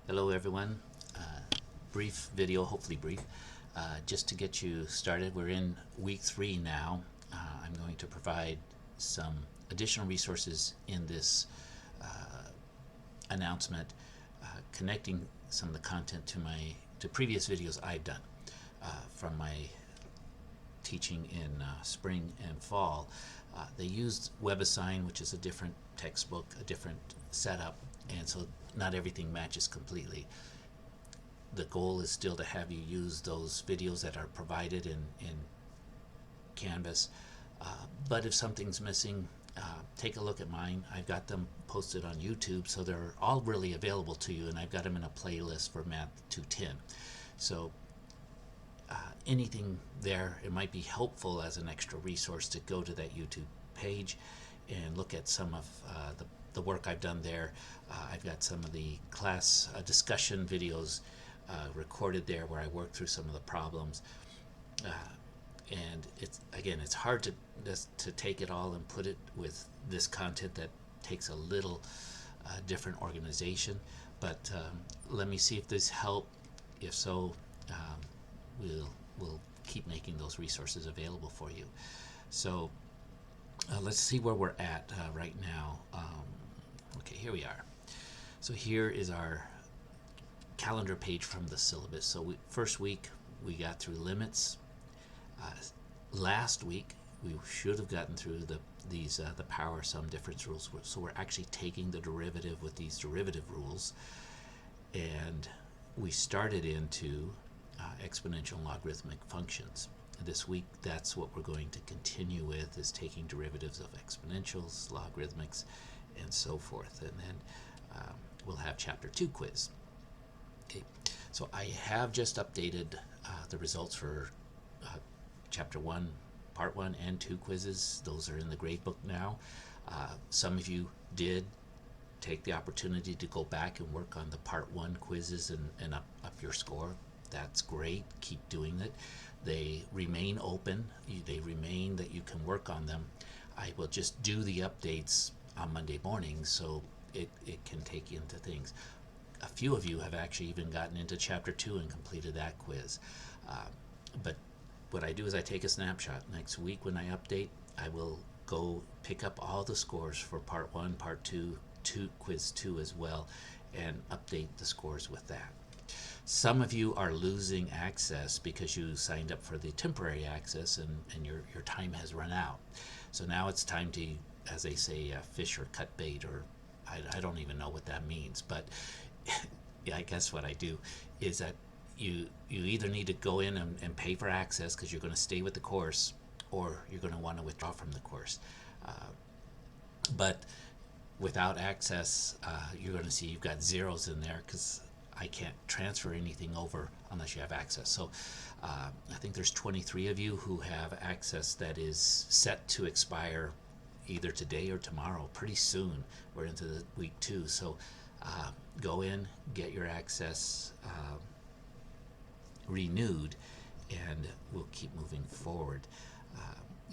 Hello everyone. Brief video, hopefully brief, just to get you started. We're in week 3 now. I'm going to provide some additional resources in this announcement, connecting some of the content to previous videos I've done from my teaching in spring and fall. They used WebAssign, which is a different textbook, a different setup, and so not everything matches completely. The goal is still to have you use those videos that are provided in Canvas, but if something's missing, take a look at mine. I've got them posted on YouTube, so they're all really available to you, and I've got them in a playlist for MAT210. So anything there, it might be helpful as an extra resource to go to that YouTube page and look at some of the work I've done there. I've got some of the class discussion videos recorded there where I work through some of the problems. And it's hard to take it all and put it with this content that takes a little different organization. But let me see if this helped. If so, we'll keep making those resources available for you. So let's see where we're at right now. Okay, here we are. So here is our calendar page from the syllabus. So first week we got through limits. Last week we should have gotten through the power sum difference rules. So we're actually taking the derivative with these derivative rules, and we started into exponential and logarithmic functions. This week, that's what we're going to continue with, is taking derivatives of exponentials, logarithmics, and so forth. And then we'll have Chapter 2 quiz. Okay, so I have just updated the results for Chapter 1, Part 1 and 2 quizzes. Those are in the gradebook now. Some of you did take the opportunity to go back and work on the Part 1 quizzes and up your score. That's great. Keep doing it. They remain open. They remain that you can work on them. I will just do the updates on Monday morning, so it can take you into things. A few of you have actually even gotten into Chapter 2 and completed that quiz. But what I do is I take a snapshot. Next week when I update, I will go pick up all the scores for Part 1, Part 2, Quiz 2 as well, and update the scores with that. Some of you are losing access because you signed up for the temporary access and your time has run out. So now it's time to, as they say, fish or cut bait, or I don't even know what that means. But yeah, I guess what I do is that you either need to go in and pay for access because you're going to stay with the course, or you're going to want to withdraw from the course. But without access, you're going to see you've got zeros in there because I can't transfer anything over unless you have access. So I think there's 23 of you who have access that is set to expire either today or tomorrow, pretty soon. We're into the week 2. So go in, get your access renewed, and we'll keep moving forward.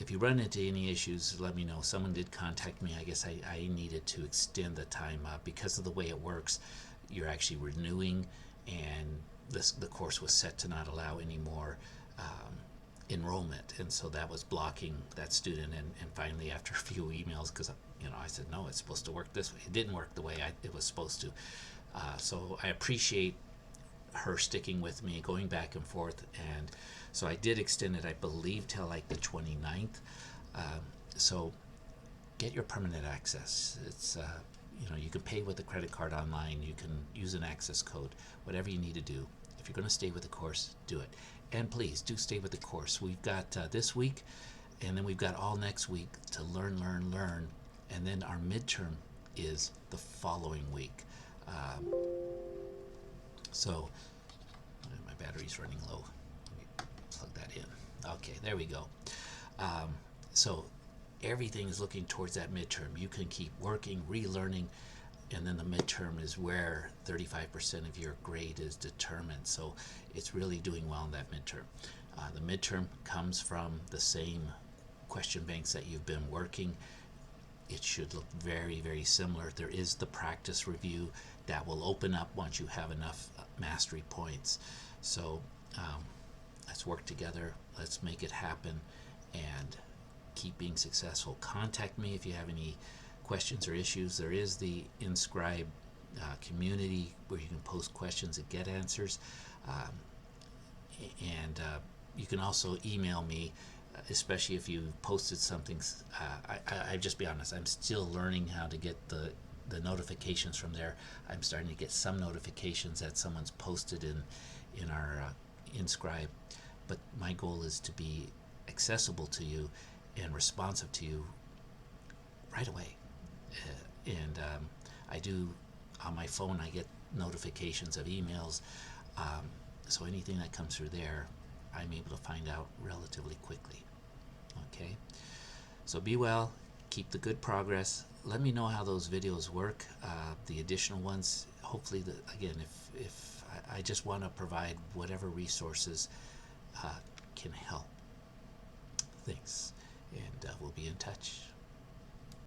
If you run into any issues, let me know. Someone did contact me. I guess I needed to extend the time because of the way it works. You're actually renewing, and the course was set to not allow any more enrollment, and so that was blocking that student. And finally, after a few emails, because I said no, it's supposed to work this way. It didn't work the way it was supposed to. So I appreciate her sticking with me, going back and forth, and so I did extend it, I believe, till like the 29th. So get your permanent access. It's you can pay with a credit card online. You can use an access code, whatever you need to do. If you're going to stay with the course, do it. And please do stay with the course. We've got this week, and then we've got all next week to learn, and then our midterm is the following week. So my battery's running low. Let me plug that in. Okay, there we go. So everything is looking towards that midterm. You can keep working, relearning, and then the midterm is where 35% of your grade is determined. So it's really doing well in that midterm. The midterm comes from the same question banks that you've been working. it should look very, very similar. There is the practice review that will open up once you have enough mastery points. So let's work together. Let's make it happen and keep being successful. Contact me if you have any questions or issues. There is the Inscribe community where you can post questions and get answers. And you can also email me, especially if you posted something. I just be honest, I'm still learning how to get the notifications from there. I'm starting to get some notifications that someone's posted in our Inscribe, but my goal is to be accessible to you and responsive to you right away. And I do, on my phone, I get notifications of emails, so anything that comes through there, I'm able to find out relatively quickly. Okay, so be well, keep the good progress. Let me know how those videos work, the additional ones. Hopefully, again, if I just want to provide whatever resources can help. Thanks, and we'll be in touch.